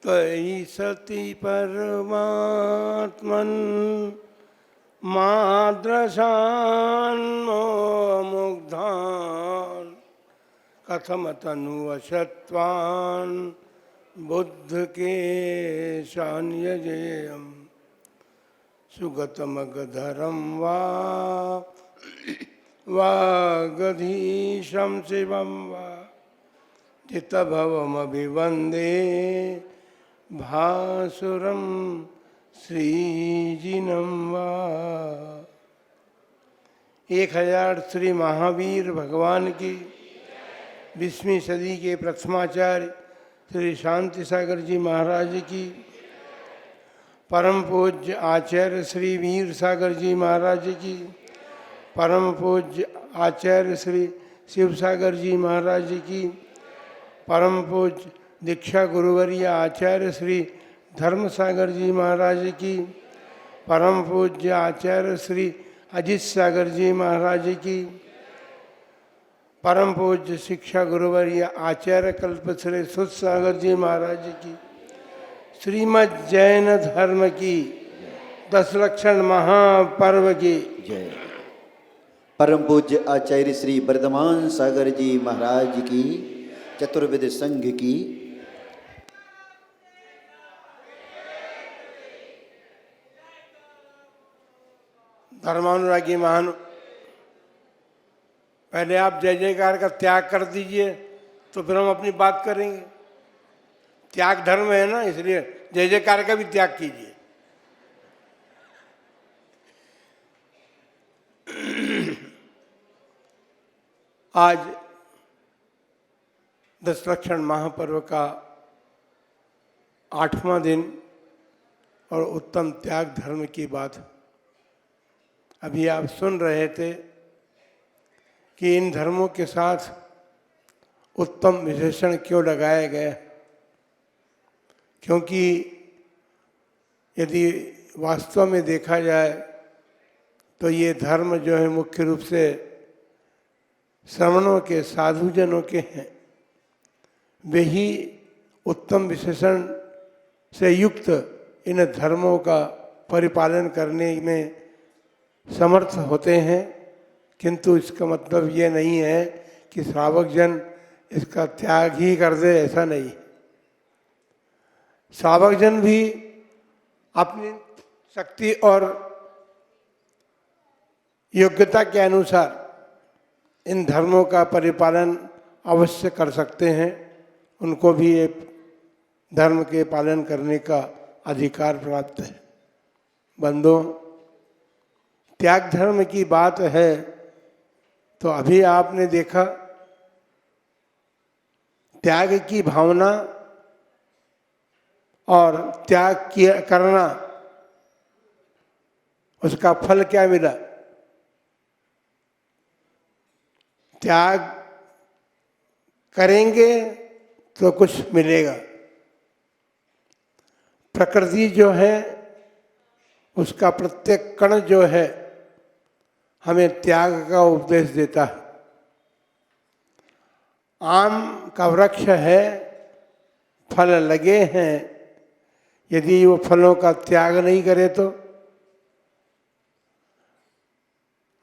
त्वयि सति परमात्मन् माद्रशान्मुग्धान् कथमतनुवशत्वान् बुद्ध के शान्यजेयम् सुगतमगधरं वागधीशं शिवं वा जितभवमभिवन्दे भासुरं श्रीजिनं वा। 1000 श्री महावीर भगवान की 20वीं सदी के प्रथमाचार्य श्री शांति सागर जी महाराज की, परम पूज्य आचार्य श्री वीर सागर जी महाराज की, परम पूज्य आचार्य श्री शिव सागर जी महाराज की, परम पूज्य दीक्षा गुरुवर्य आचार्य श्री धर्म सागर जी महाराज की, परम पूज्य आचार्य श्री अजित सागर जी महाराज की, परम पूज्य शिक्षा गुरुवर्य आचार्य कल्पश्री सुध सागर जी महाराज की, श्रीमद् जैन धर्म की 10 लक्षण महापर्व की जय। परम पूज्य आचार्य श्री वर्धमान सागर जी महाराज की, चतुर्वेद संघ की। धर्मानुरागी महान, पहले आप जय जयकार का त्याग कर दीजिए तो फिर हम अपनी बात करेंगे। त्याग धर्म है ना, इसलिए जय जयकार का भी त्याग कीजिए। आज 10 लक्षण महापर्व का 8वां दिन और उत्तम त्याग धर्म की बात अभी आप सुन रहे थे कि इन धर्मों के साथ उत्तम विशेषण क्यों लगाए गए। क्योंकि यदि वास्तव में देखा जाए तो ये धर्म जो है मुख्य रूप से श्रमणों के, साधुजनों के हैं। वे ही उत्तम विशेषण से युक्त इन धर्मों का परिपालन करने में समर्थ होते हैं। किंतु इसका मतलब ये नहीं है कि श्रावक जन इसका त्याग ही कर दे, ऐसा नहीं। श्रावक जन भी अपनी शक्ति और योग्यता के अनुसार इन धर्मों का परिपालन अवश्य कर सकते हैं। उनको भी ये धर्म के पालन करने का अधिकार प्राप्त है। बंधुओं, त्याग धर्म की बात है तो अभी आपने देखा त्याग की भावना और त्याग करना, उसका फल क्या मिला। त्याग करेंगे तो कुछ मिलेगा। प्रकृति जो है उसका प्रत्येक कण जो है हमें त्याग का उपदेश देता है। आम का वृक्ष है, फल लगे हैं, यदि वो फलों का त्याग नहीं करे तो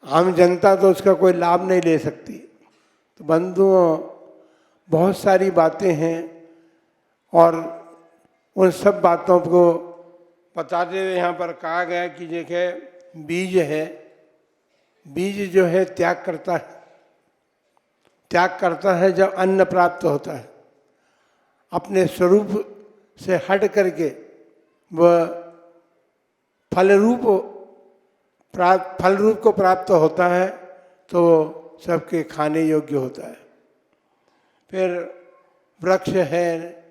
आम जनता तो उसका कोई लाभ नहीं ले सकती। तो बंधुओं, बहुत सारी बातें हैं और उन सब बातों को बताते हुए यहाँ पर कहा गया कि देखे बीज है, बीज जो है त्याग करता है। त्याग करता है जब अन्न प्राप्त होता है। अपने स्वरूप से हट करके वह फल रूप को प्राप्त होता है तो सबके खाने योग्य होता है। फिर वृक्ष है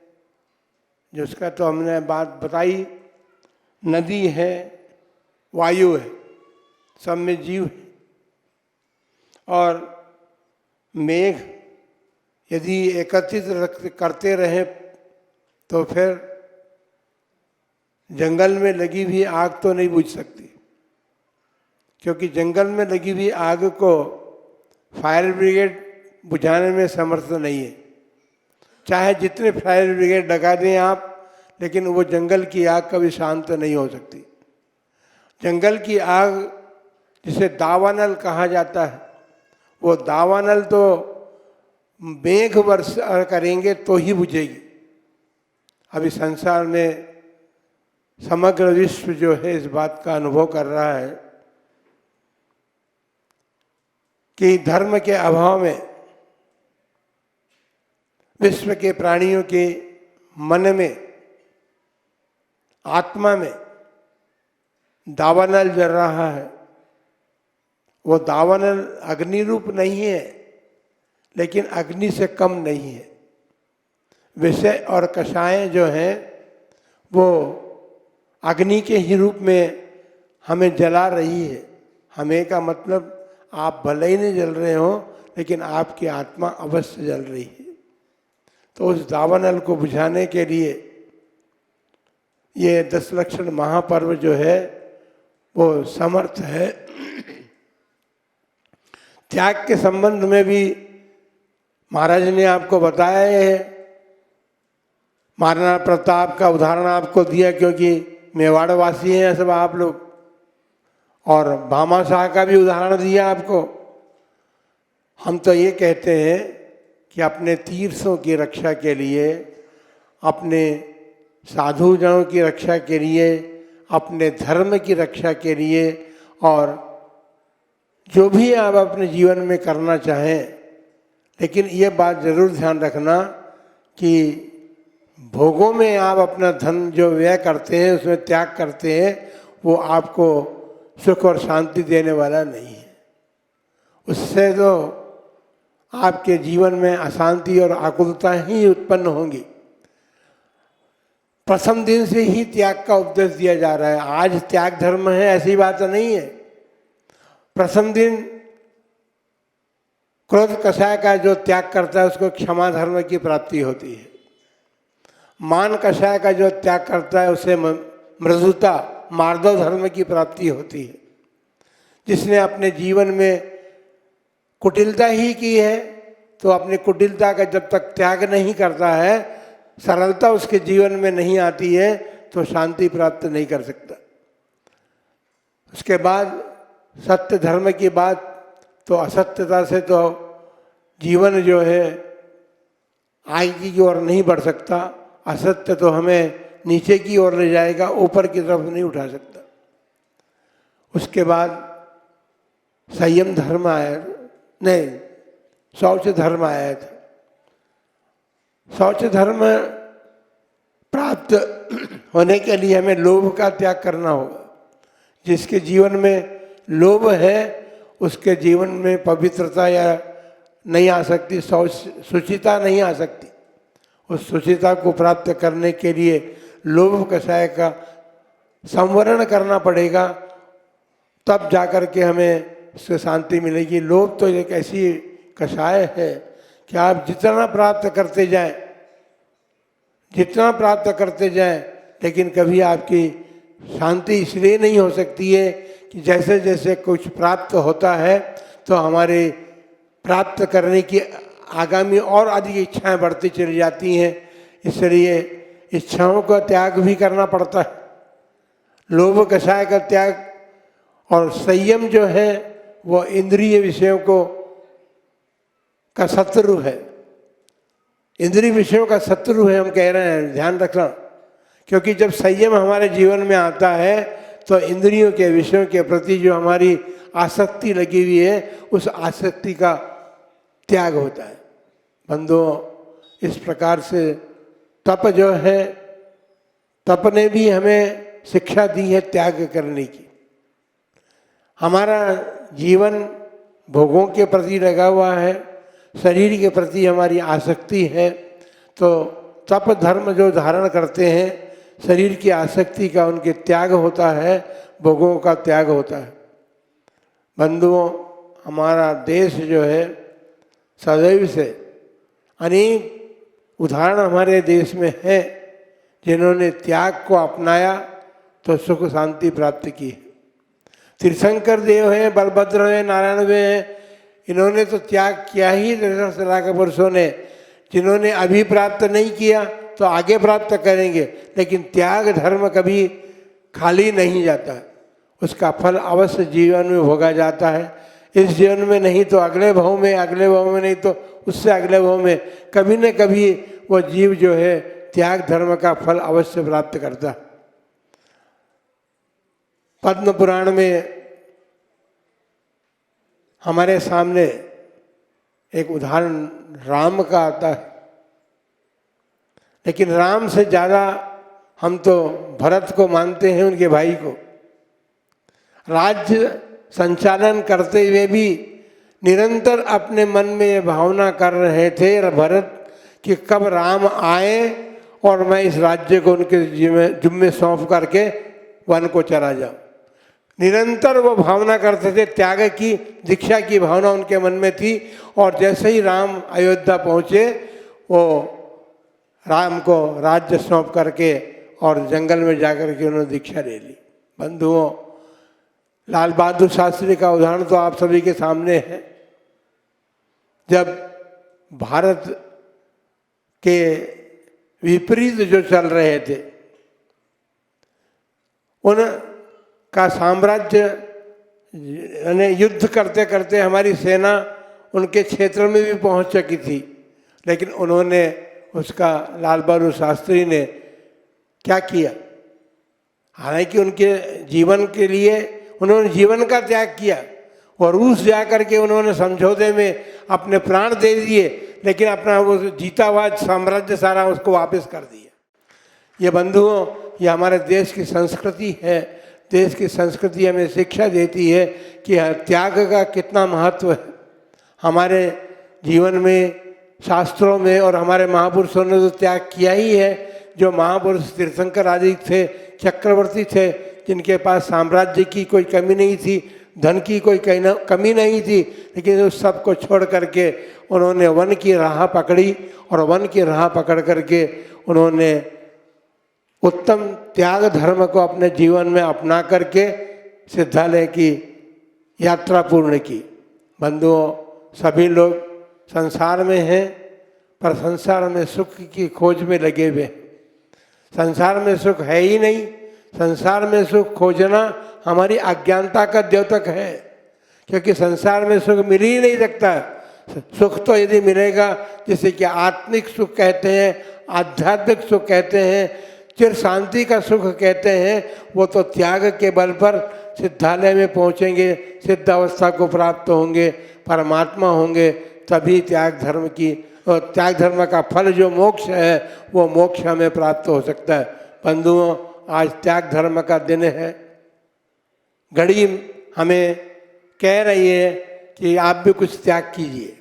जिसका तो हमने बात बताई, नदी है, वायु है, सब में जीव है। और मेघ यदि एकत्रित करते रहे तो फिर जंगल में लगी हुई आग तो नहीं बुझ सकती, क्योंकि जंगल में लगी हुई आग को फायर ब्रिगेड बुझाने में समर्थ नहीं है। चाहे जितने फायर ब्रिगेड लगा दें आप, लेकिन वो जंगल की आग कभी शांत नहीं हो सकती। जंगल की आग जिसे दावानल कहा जाता है, वो दावानल तो मेघ वर्षा करेंगे तो ही बुझेगी। अभी संसार में समग्र विश्व जो है इस बात का अनुभव कर रहा है कि धर्म के अभाव में विश्व के प्राणियों के मन में, आत्मा में दावानल जल रहा है। वो दावानल अग्नि रूप नहीं है, लेकिन अग्नि से कम नहीं है। विषय और कषायें जो हैं वो अग्नि के ही रूप में हमें जला रही है। हमें का मतलब आप भले ही नहीं जल रहे हो, लेकिन आपकी आत्मा अवश्य जल रही है। तो उस दावानल को बुझाने के लिए ये 10 लक्षण महापर्व जो है वो समर्थ है। त्याग के संबंध में भी महाराज ने आपको बताया है। महाराणा प्रताप का उदाहरण आपको दिया, क्योंकि मेवाड़ वासी हैं सब आप लोग, और भामाशाह का भी उदाहरण दिया आपको। हम तो ये कहते हैं कि अपने तीर्थों की रक्षा के लिए, अपने साधु जनों की रक्षा के लिए, अपने धर्म की रक्षा के लिए, और जो भी आप अपने जीवन में करना चाहें, लेकिन ये बात जरूर ध्यान रखना कि भोगों में आप अपना धन जो व्यय करते हैं, उसमें त्याग करते हैं, वो आपको सुख और शांति देने वाला नहीं है। उससे तो आपके जीवन में अशांति और आकुलता ही उत्पन्न होंगी। प्रथम दिन से ही त्याग का उपदेश दिया जा रहा है। आज त्याग धर्म है ऐसी बात नहीं है। प्रथम दिन क्रोध कषाय का जो त्याग करता है उसको क्षमा धर्म की प्राप्ति होती है। मान कषाय का जो त्याग करता है उसे मृदुता, मार्दव धर्म की प्राप्ति होती है। जिसने अपने जीवन में कुटिलता ही की है, तो अपनी कुटिलता का जब तक त्याग नहीं करता है, सरलता उसके जीवन में नहीं आती है, तो शांति प्राप्त नहीं कर सकता। उसके बाद सत्य धर्म की बात, तो असत्यता से तो जीवन जो है आगे की ओर नहीं बढ़ सकता। असत्य तो हमें नीचे की ओर ले जाएगा, ऊपर की तरफ नहीं उठा सकता। उसके बाद संयम धर्म आया, नहीं, शौच धर्म आया था। शौच धर्म प्राप्त होने के लिए हमें लोभ का त्याग करना होगा। जिसके जीवन में लोभ है उसके जीवन में पवित्रता या नहीं आ सकती, शुचिता नहीं आ सकती। उस शुचिता को प्राप्त करने के लिए लोभ कषाय का संवरण करना पड़ेगा, तब जाकर के हमें उससे शांति मिलेगी। लोभ तो एक ऐसी कषाय है कि आप जितना प्राप्त करते जाएं, जितना प्राप्त करते जाएं, लेकिन कभी आपकी शांति इसलिए नहीं हो सकती है कि जैसे जैसे कुछ प्राप्त होता है तो हमारे प्राप्त करने की आगामी और अधिक इच्छाएं बढ़ती चली जाती हैं। इसलिए इच्छाओं का त्याग भी करना पड़ता है। लोभ कषाय का त्याग और संयम जो है वो इंद्रिय विषयों को का शत्रु है। इंद्रिय विषयों का शत्रु है, हम कह रहे हैं, ध्यान रखना। क्योंकि जब संयम हमारे जीवन में आता है तो इंद्रियों के विषयों के प्रति जो हमारी आसक्ति लगी हुई है, उस आसक्ति का त्याग होता है। बंधुओं, इस प्रकार से तप जो है, तप ने भी हमें शिक्षा दी है त्याग करने की। हमारा जीवन भोगों के प्रति लगा हुआ है, शरीर के प्रति हमारी आसक्ति है, तो तप धर्म जो धारण करते हैं, शरीर की आसक्ति का उनके त्याग होता है, भोगों का त्याग होता है। बंधुओं, हमारा देश जो है सदैव से अनेक उदाहरण हमारे देश में है जिन्होंने त्याग को अपनाया तो सुख शांति प्राप्त की। तीर्थंकर देव हैं, बलभद्र हैं, नारायण वे हैं, इन्होंने तो त्याग किया ही 10 लाख पुरुषों ने। जिन्होंने अभी प्राप्त नहीं किया तो आगे प्राप्त करेंगे, लेकिन त्याग धर्म कभी खाली नहीं जाता, उसका फल अवश्य जीवन में भोगा जाता है। इस जीवन में नहीं तो अगले भाव में, अगले भाव में नहीं तो उससे अगले भाव में, कभी न कभी वो जीव जो है त्याग धर्म का फल अवश्य प्राप्त करता है। पद्म पुराण में हमारे सामने एक उदाहरण राम का आता है, लेकिन राम से ज़्यादा हम तो भरत को मानते हैं, उनके भाई को। राज्य संचालन करते हुए भी निरंतर अपने मन में ये भावना कर रहे थे भरत कि कब राम आए और मैं इस राज्य को उनके जिम्मे सौंप करके वन को चला जाऊं। निरंतर वो भावना करते थे, त्याग की दीक्षा की भावना उनके मन में थी। और जैसे ही राम अयोध्या पहुँचे, वो राम को राज्य सौंप करके और जंगल में जाकर के उन्होंने दीक्षा ले ली। बंधुओं, लाल बहादुर शास्त्री का उदाहरण तो आप सभी के सामने है। जब भारत के विपरीत जो चल रहे थे, उनका साम्राज्य यानी युद्ध करते करते हमारी सेना उनके क्षेत्र में भी पहुंच चुकी थी, लेकिन उन्होंने उसका लाल बहादुर शास्त्री ने क्या किया? हालांकि उनके जीवन के लिए उन्होंने जीवन का त्याग किया और रूस जा कर के उन्होंने समझौते में अपने प्राण दे दिए, लेकिन अपना वो जीता हुआ साम्राज्य सारा उसको वापस कर दिया। ये बंधुओं, ये हमारे देश की संस्कृति है। देश की संस्कृति हमें शिक्षा देती है कि त्याग का कितना महत्व है। हमारे जीवन में, शास्त्रों में और हमारे महापुरुषों ने तो त्याग किया ही है। जो महापुरुष तीर्थंकर आदि थे, चक्रवर्ती थे, जिनके पास साम्राज्य की कोई कमी नहीं थी, धन की कोई कमी नहीं थी, लेकिन उस सब को छोड़ करके उन्होंने वन की राह पकड़ी और वन की राह पकड़ करके उन्होंने उत्तम त्याग धर्म को अपने जीवन में अपना करके सिद्धालय की यात्रा पूर्ण की। बंधुओं, सभी लोग संसार में हैं, पर संसार में सुख की खोज में लगे हुए हैं। संसार में सुख है ही नहीं। संसार में सुख खोजना हमारी अज्ञानता का द्योतक है, क्योंकि संसार में सुख मिल ही नहीं सकता। सुख तो यदि मिलेगा, जिसे कि आत्मिक सुख कहते हैं, आध्यात्मिक सुख कहते हैं, चिर शांति का सुख कहते हैं, वो तो त्याग के बल पर सिद्धालय में पहुँचेंगे, सिद्ध अवस्था को प्राप्त होंगे, परमात्मा होंगे, तभी त्याग त्याग धर्म का फल जो मोक्ष है, वो मोक्ष हमें प्राप्त हो सकता है। बंधुओं, आज त्याग धर्म का दिन है। घड़ी हमें कह रही है कि आप भी कुछ त्याग कीजिए।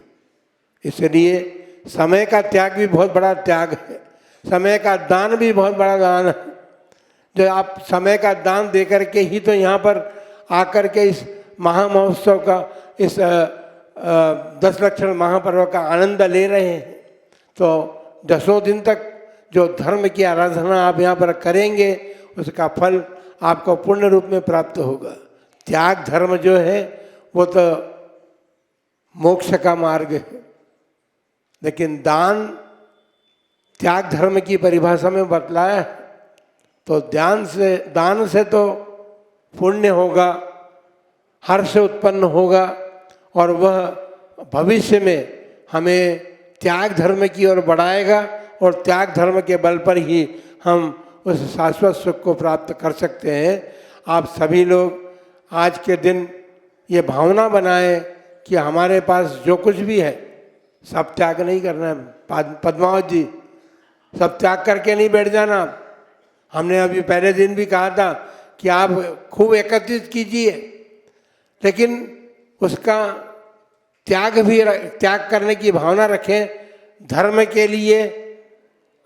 इसलिए समय का त्याग भी बहुत बड़ा त्याग है, समय का दान भी बहुत बड़ा दान है। जो आप समय का दान दे करके ही तो यहाँ पर आकर के इस महामहोत्सव का, इस 10 लक्षण महापर्व का आनंद ले रहे हैं। तो 10 दिन तक जो धर्म की आराधना आप यहाँ पर करेंगे, उसका फल आपको पूर्ण रूप में प्राप्त होगा। त्याग धर्म जो है वो तो मोक्ष का मार्ग है, लेकिन दान त्याग धर्म की परिभाषा में बतलाया है। तो दान से तो पुण्य होगा, हर्ष उत्पन्न होगा, और वह भविष्य में हमें त्याग धर्म की ओर बढ़ाएगा, और त्याग धर्म के बल पर ही हम उस शाश्वत सुख को प्राप्त कर सकते हैं। आप सभी लोग आज के दिन ये भावना बनाएं कि हमारे पास जो कुछ भी है सब त्याग नहीं करना है। पद्मावत जी, सब त्याग करके नहीं बैठ जाना। हमने अभी पहले दिन भी कहा था कि आप खूब एकत्रित कीजिए, लेकिन उसका त्याग करने की भावना रखें। धर्म के लिए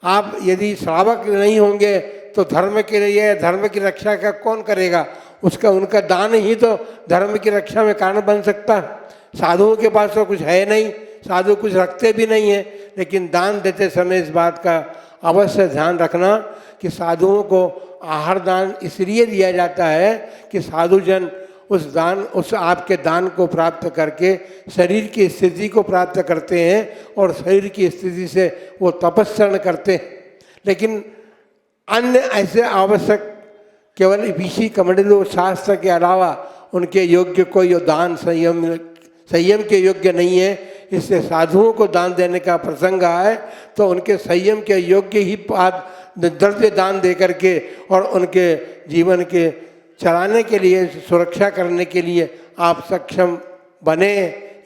आप यदि श्रावक नहीं होंगे तो धर्म के लिए, धर्म की रक्षा का कौन करेगा? उनका दान ही तो धर्म की रक्षा में कारण बन सकता है। साधुओं के पास तो कुछ है नहीं, साधु कुछ रखते भी नहीं है, लेकिन दान देते समय इस बात का अवश्य ध्यान रखना कि साधुओं को आहार दान इसलिए दिया जाता है कि साधुजन उस आपके दान को प्राप्त करके शरीर की स्थिति को प्राप्त करते हैं, और शरीर की स्थिति से वो तपस्या करते हैं। लेकिन अन्य ऐसे आवश्यक केवल इसी कमंडलू शास्त्र के अलावा उनके योग्य कोई दान संयम के योग्य नहीं है। इससे साधुओं को दान देने का प्रसंग आए तो उनके संयम के योग्य ही द्रव्य दान दे करके और उनके जीवन के चलाने के लिए, सुरक्षा करने के लिए आप सक्षम बने।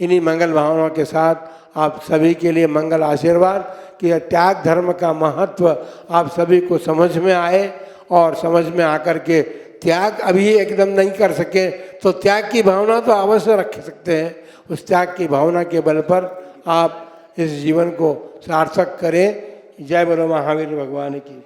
इन्हीं मंगल भावनाओं के साथ आप सभी के लिए मंगल आशीर्वाद कि त्याग धर्म का महत्व आप सभी को समझ में आए और समझ में आकर के त्याग अभी एकदम नहीं कर सके तो त्याग की भावना तो अवश्य रख सकते हैं। उस त्याग की भावना के बल पर आप इस जीवन को सार्थक करें। जय बोलो महावीर भगवान की।